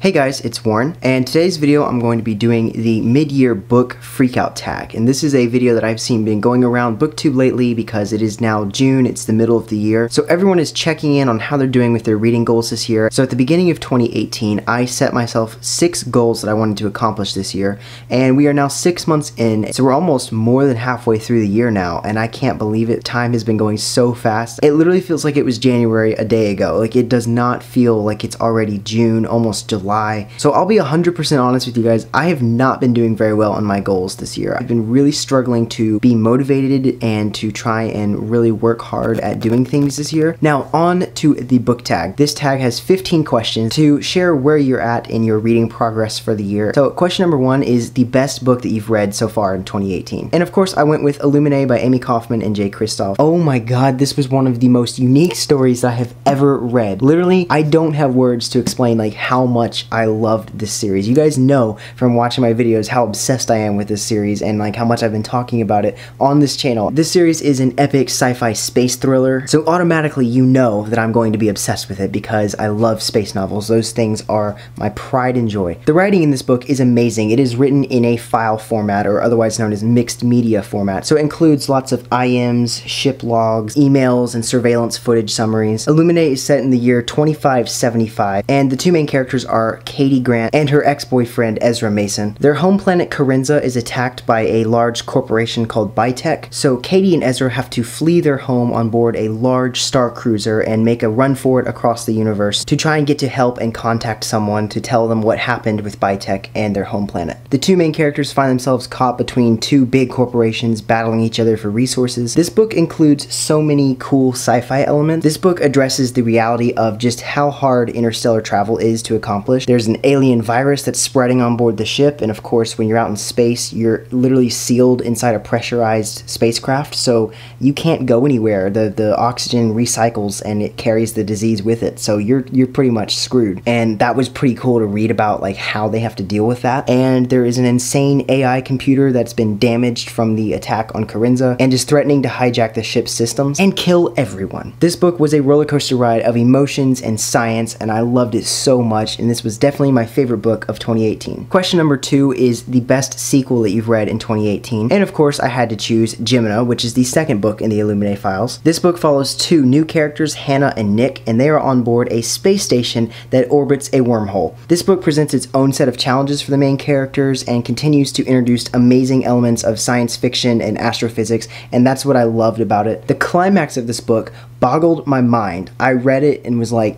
Hey guys, it's Warren, and today's video I'm going to be doing the mid-year book freakout tag. And this is a video that I've seen been going around BookTube lately because it is now June, it's the middle of the year. So everyone is checking in on how they're doing with their reading goals this year. So at the beginning of 2018, I set myself 6 goals that I wanted to accomplish this year, and we are now 6 months in, so we're almost more than halfway through the year now, and I can't believe it. Time has been going so fast. It literally feels like it was January a day ago. Like, it does not feel like it's already June, almost July. So I'll be 100% honest with you guys, I have not been doing very well on my goals this year. I've been really struggling to be motivated and to try and really work hard at doing things this year. Now on to the book tag. This tag has 15 questions to share where you're at in your reading progress for the year. So question number 1 is the best book that you've read so far in 2018. And of course I went with Illuminae by Amy Kaufman and Jay Kristoff. Oh my god, this was one of the most unique stories I have ever read. Literally, I don't have words to explain like how much I loved this series. You guys know from watching my videos how obsessed I am with this series and like how much I've been talking about it on this channel. This series is an epic sci-fi space thriller, so automatically you know that I'm going to be obsessed with it because I love space novels. Those things are my pride and joy. The writing in this book is amazing. It is written in a file format, or otherwise known as mixed media format, so it includes lots of IMs, ship logs, emails, and surveillance footage summaries. Illuminae is set in the year 2575, and the two main characters are Katie Grant and her ex-boyfriend Ezra Mason. Their home planet Corinza is attacked by a large corporation called Bitech, so Katie and Ezra have to flee their home on board a large star cruiser and make a run for it across the universe to try and get to help and contact someone to tell them what happened with Bitech and their home planet. The two main characters find themselves caught between two big corporations battling each other for resources. This book includes so many cool sci-fi elements. This book addresses the reality of just how hard interstellar travel is to accomplish. There's an alien virus that's spreading on board the ship, and of course when you're out in space you're literally sealed inside a pressurized spacecraft, so you can't go anywhere. The oxygen recycles and it carries the disease with it, so you're pretty much screwed. And that was pretty cool to read about, like how they have to deal with that. And there is an insane AI computer that's been damaged from the attack on Corinza and is threatening to hijack the ship's systems and kill everyone. This book was a roller coaster ride of emotions and science, and I loved it so much, and this was definitely my favorite book of 2018. Question number 2 is the best sequel that you've read in 2018. And of course I had to choose Gemina, which is the second book in the Illuminae files. This book follows two new characters, Hannah and Nick, and they are on board a space station that orbits a wormhole. This book presents its own set of challenges for the main characters and continues to introduce amazing elements of science fiction and astrophysics, and that's what I loved about it. The climax of this book boggled my mind. I read it and was like,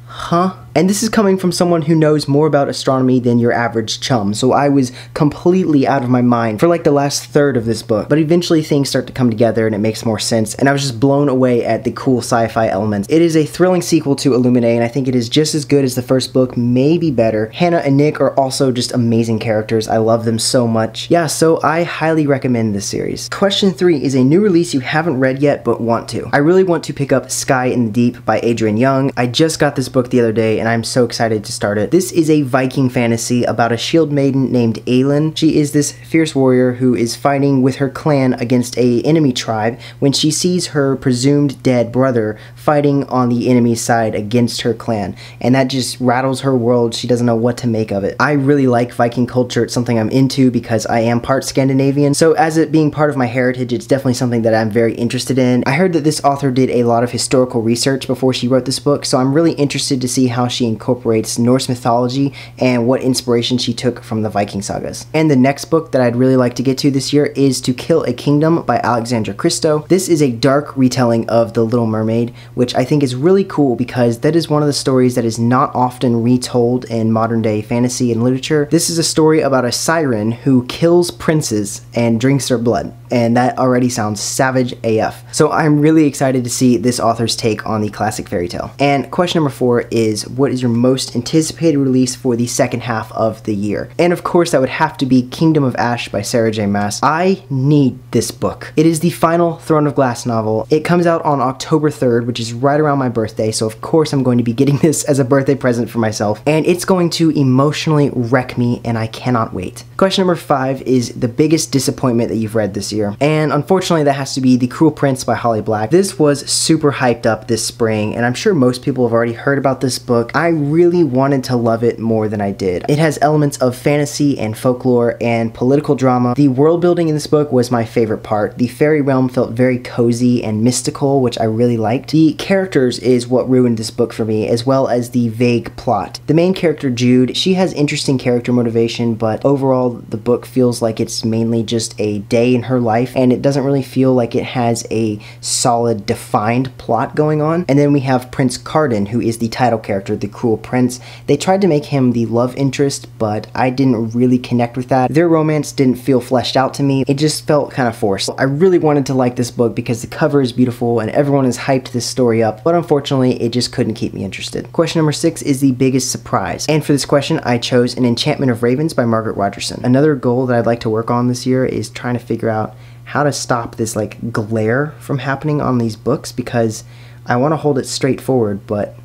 huh? And this is coming from someone who knows more about astronomy than your average chum, so I was completely out of my mind for like the last third of this book. But eventually things start to come together and it makes more sense, and I was just blown away at the cool sci-fi elements. It is a thrilling sequel to Illuminae, and I think it is just as good as the first book, maybe better. Hannah and Nick are also just amazing characters. I love them so much. Yeah, so I highly recommend this series. Question 3 is a new release you haven't read yet but want to. I really want to pick up Sky in the Deep by Adrian Young. I just got this book the other day and I'm so excited to start it. This is a Viking fantasy about a shield maiden named Aelin. She is this fierce warrior who is fighting with her clan against an enemy tribe when she sees her presumed dead brother fighting on the enemy's side against her clan, and that just rattles her world. She doesn't know what to make of it. I really like Viking culture. It's something I'm into because I am part Scandinavian, so as it being part of my heritage, it's definitely something that I'm very interested in. I heard that this author did a lot of historical research before she wrote this book, so I'm really interested to see how she incorporates Norse mythology and what inspiration she took from the Viking sagas. And the next book that I'd really like to get to this year is To Kill a Kingdom by Alexandra Christo. This is a dark retelling of The Little Mermaid, which I think is really cool because that is one of the stories that is not often retold in modern day fantasy and literature. This is a story about a siren who kills princes and drinks their blood, and that already sounds savage AF. So I'm really excited to see this author's take on the classic fairy tale. And question number 4 is, what is your most anticipated release for the second half of the year? And of course that would have to be Kingdom of Ash by Sarah J Maas. I need this book. It is the final Throne of Glass novel. It comes out on October 3rd, which is right around my birthday, so of course I'm going to be getting this as a birthday present for myself, and it's going to emotionally wreck me, and I cannot wait. Question number 5 is the biggest disappointment that you've read this year. year. And unfortunately, that has to be The Cruel Prince by Holly Black. This was super hyped up this spring, and I'm sure most people have already heard about this book. I really wanted to love it more than I did. It has elements of fantasy and folklore and political drama. The world building in this book was my favorite part. The fairy realm felt very cozy and mystical, which I really liked. The characters is what ruined this book for me, as well as the vague plot. The main character, Jude, she has interesting character motivation, but overall the book feels like it's mainly just a day in her life, and it doesn't really feel like it has a solid, defined plot going on. And then we have Prince Carden, who is the title character, the Cruel Prince. They tried to make him the love interest, but I didn't really connect with that. Their romance didn't feel fleshed out to me. It just felt kind of forced. I really wanted to like this book because the cover is beautiful and everyone has hyped this story up, but unfortunately it just couldn't keep me interested. Question number 6 is the biggest surprise. And for this question, I chose An Enchantment of Ravens by Margaret Rogerson. Another goal that I'd like to work on this year is trying to figure out how to stop this like glare from happening on these books, because I want to hold it straight forward, but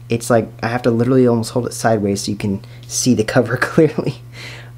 it's like I have to literally almost hold it sideways so you can see the cover clearly.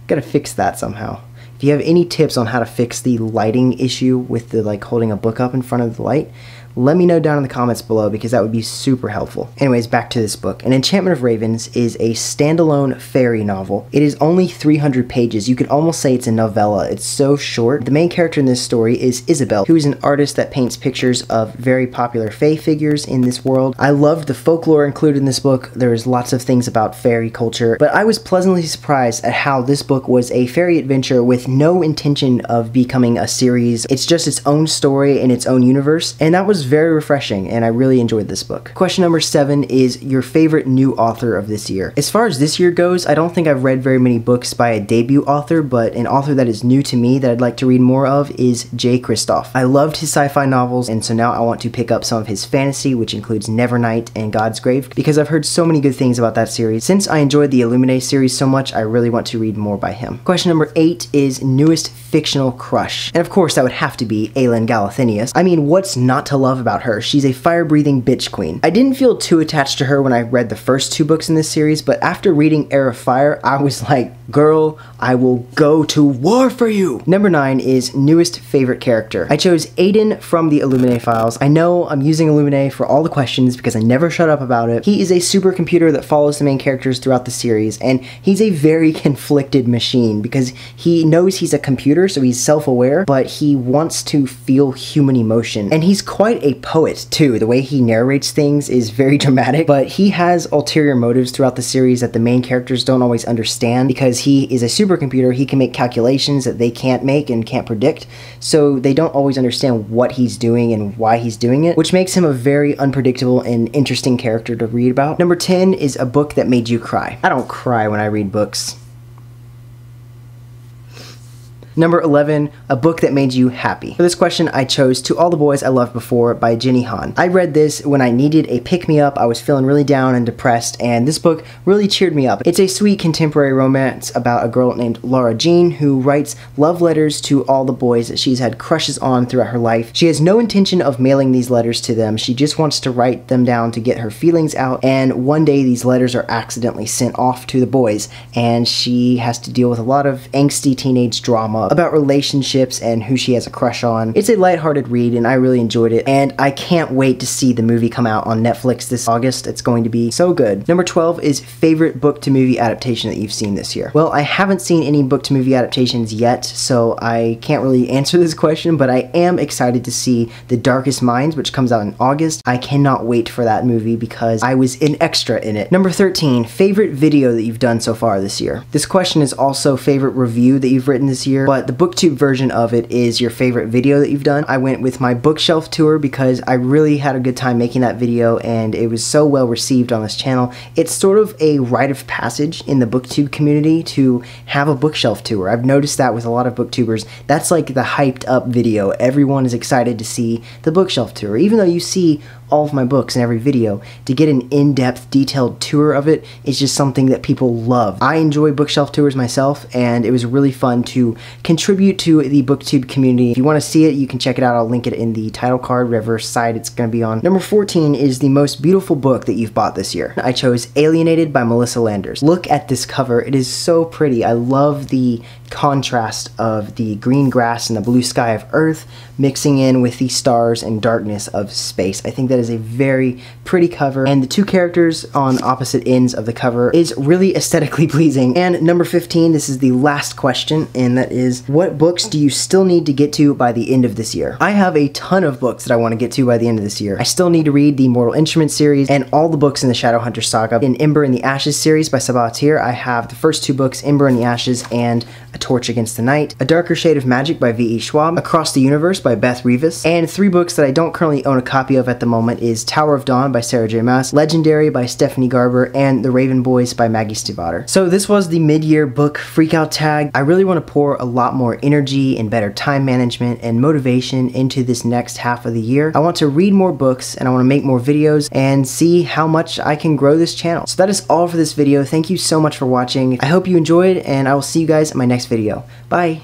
Gotta fix that somehow. If you have any tips on how to fix the lighting issue with the like holding a book up in front of the light, let me know down in the comments below, because that would be super helpful. Anyways, back to this book. An Enchantment of Ravens is a standalone fairy novel. It is only 300 pages. You could almost say it's a novella. It's so short. The main character in this story is Isabel, who is an artist that paints pictures of very popular fae figures in this world. I loved the folklore included in this book. There's lots of things about fairy culture, but I was pleasantly surprised at how this book was a fairy adventure with no intention of becoming a series. It's just its own story in its own universe, and that was very refreshing, and I really enjoyed this book. Question number 7 is your favorite new author of this year. As far as this year goes, I don't think I've read very many books by a debut author, but an author that is new to me that I'd like to read more of is Jay Kristoff. I loved his sci-fi novels, and so now I want to pick up some of his fantasy, which includes Nevernight and God's Grave, because I've heard so many good things about that series. Since I enjoyed the Illuminae series so much, I really want to read more by him. Question number 8 is newest fictional crush. And of course, that would have to be Aelin Galathynius. I mean, what's not to love about her? She's a fire-breathing bitch queen. I didn't feel too attached to her when I read the first 2 books in this series, but after reading Heir of Fire, I was like, girl, I will go to war for you. Number 9 is newest favorite character. I chose Aiden from the Illuminae files. I know I'm using Illuminae for all the questions because I never shut up about it. He is a supercomputer that follows the main characters throughout the series, and he's a very conflicted machine because he knows he's a computer, so he's self-aware, but he wants to feel human emotion. And he's quite a poet too. The way he narrates things is very dramatic, but he has ulterior motives throughout the series that the main characters don't always understand. Because he is a supercomputer, he can make calculations that they can't make and can't predict, so they don't always understand what he's doing and why he's doing it, which makes him a very unpredictable and interesting character to read about. Number 10 is a book that made you cry. I don't cry when I read books. Number 11, a book that made you happy. For this question, I chose To All the Boys I Loved Before by Jenny Han. I read this when I needed a pick-me-up. I was feeling really down and depressed, and this book really cheered me up. It's a sweet contemporary romance about a girl named Laura Jean who writes love letters to all the boys that she's had crushes on throughout her life. She has no intention of mailing these letters to them. She just wants to write them down to get her feelings out, and one day these letters are accidentally sent off to the boys, and she has to deal with a lot of angsty teenage drama about relationships and who she has a crush on. It's a lighthearted read, and I really enjoyed it, and I can't wait to see the movie come out on Netflix this August. It's going to be so good. Number 12 is favorite book to movie adaptation that you've seen this year. Well, I haven't seen any book to movie adaptations yet, so I can't really answer this question, but I am excited to see The Darkest Minds, which comes out in August. I cannot wait for that movie because I was an extra in it. Number 13, favorite video that you've done so far this year. This question is also favorite review that you've written this year, but the booktube version of it is your favorite video that you've done. I went with my bookshelf tour because I really had a good time making that video, and it was so well received on this channel. It's sort of a rite of passage in the booktube community to have a bookshelf tour. I've noticed that with a lot of booktubers. That's like the hyped up video. Everyone is excited to see the bookshelf tour, even though you see all of my books in every video, to get an in-depth, detailed tour of it is just something that people love. I enjoy bookshelf tours myself, and it was really fun to contribute to the BookTube community. If you want to see it, you can check it out. I'll link it in the title card, whatever site it's going to be on. Number 14 is the most beautiful book that you've bought this year. I chose Alienated by Melissa Landers. Look at this cover. It is so pretty. I love the contrast of the green grass and the blue sky of Earth mixing in with the stars and darkness of space. I think that is a very pretty cover, and the two characters on opposite ends of the cover is really aesthetically pleasing. And number 15, this is the last question, and that is, what books do you still need to get to by the end of this year? I have a ton of books that I want to get to by the end of this year. I still need to read the Mortal Instruments series and all the books in the Shadowhunter saga. In Ember in the Ashes series by Sabatir, I have the first two books, Ember in the Ashes and A Torch Against the Night, A Darker Shade of Magic by V.E. Schwab, Across the Universe by Beth Revis, and three books that I don't currently own a copy of at the moment is Tower of Dawn by Sarah J. Maas, Legendary by Stephanie Garber, and The Raven Boys by Maggie Stiefvater. So this was the mid-year book freakout tag. I really want to pour a lot more energy and better time management and motivation into this next half of the year. I want to read more books, and I want to make more videos and see how much I can grow this channel. So that is all for this video. Thank you so much for watching. I hope you enjoyed, and I will see you guys in my next video. Bye!